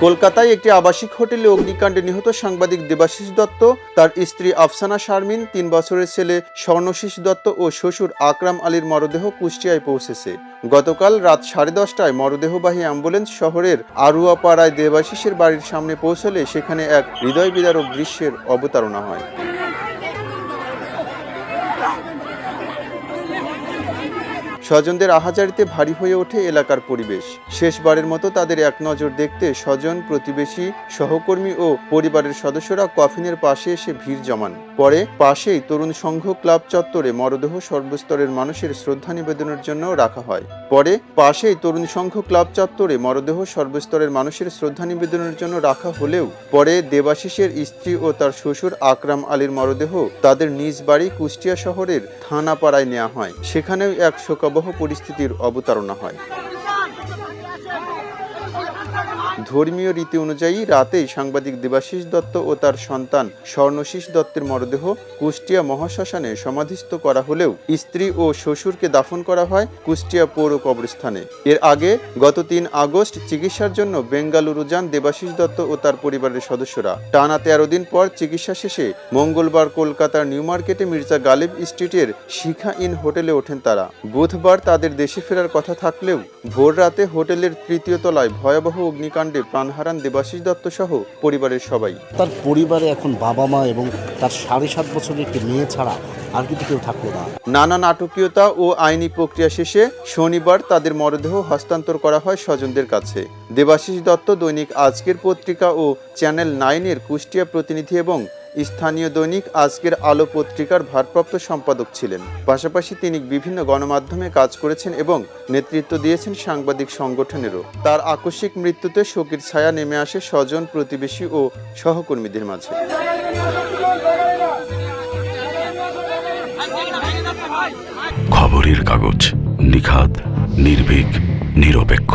কলকাতায় একটি আবাসিক হোটেলে অগ্নিকাণ্ডে নিহত সাংবাদিক দেবাশিস দত্ত, তার স্ত্রী আফসানা শারমিন, ৩ বছরের ছেলে স্বর্ণশীষ দত্ত ও শ্বশুর আকরাম আলীর মরদেহ কুষ্টিয়ায় পৌঁছেছে। গতকাল রাত 10:30টায় মরদেহবাহী অ্যাম্বুলেন্স শহরের আরুয়াপাড়ায় দেবাশিসের বাড়ির সামনে পৌঁছলে সেখানে এক হৃদয় বিদারক দৃশ্যের অবতারণা হয়। স্বজনদের আহাজারিতে ভারী হয়ে ওঠে এলাকার পরিবেশ। শেষবারের মতো তাদের এক নজর দেখতে স্বজন, প্রতিবেশী, সহকর্মী ও পরিবারের সদস্যরা কফিনের পাশে এসে ভিড় জমান। পরে পাশেই তরুণ সংঘ ক্লাব চত্বরে মরদেহ সর্বস্তরের মানুষের শ্রদ্ধা নিবেদনের জন্য রাখা হয়। পরে দেবাশিসের স্ত্রী ও তার শ্বশুর আকরাম আলীর মরদেহ তাদের নিজ বাড়ি কুষ্টিয়া শহরের থানাপাড়ায় নেওয়া হয়। সেখানেও এক শোকাবহ পরিস্থিতির অবতারণা হয়। ধর্মীয় রীতি অনুযায়ী রাতেই সাংবাদিক দেবাশিস দত্ত ও তার সন্তান স্বর্ণশীষ দত্তের মরদেহ কুষ্টিয়া মহাশ্মশানে সমাধিস্থ করা হলেও স্ত্রী ও শ্বশুরকে দাফন করা হয় কুষ্টিয়া পৌর কবরস্থানে। এর আগে গত ৩ আগস্ট চিকিৎসার জন্য বেঙ্গালুরু যান দেবাশিস দত্ত ও তার পরিবারের সদস্যরা। টানা ১৩ দিন পর চিকিৎসা শেষে মঙ্গলবার কলকাতার নিউ মার্কেটে মির্জা গালিব স্ট্রিটের শিখা ইন হোটেলে ওঠেন তারা। বুধবার তাদের দেশে ফেরার কথা থাকলেও ভোর রাতে হোটেলের ৩য় তলায় ভয়াবহ অগ্নিকাণ্ডে প্রাণ হারান দেবাশিস দত্ত সহ পরিবারের সবাই। তার পরিবারে এখন বাবা মা এবং তার ৭.৫ বছরের একটি মেয়ে ছাড়া আর কিন্তু কেউ থাকলো না। নানা নাটকীয়তা ও আইনি প্রক্রিয়া শেষে শনিবার তাদের মরদেহ হস্তান্তর করা হয় স্বজনদের কাছে। দেবাশিস দত্ত দৈনিক আজকের পত্রিকা ও চ্যানেল 9-এর কুষ্টিয়া প্রতিনিধি এবং স্থানীয় দৈনিক আজকের আলো পত্রিকার ভারপ্রাপ্ত সম্পাদক ছিলেন। পাশাপাশি তিনি বিভিন্ন গণমাধ্যমে কাজ করেছেন এবং নেতৃত্ব দিয়েছেন সাংবাদিক সংগঠনেরও। তার আকস্মিক মৃত্যুতে শোকের ছায়া নেমে আসে স্বজন, প্রতিবেশী ও সহকর্মীদের মাঝে। খবরের কাগজ, নিখাদ, নির্ভীক, নিরপেক্ষ।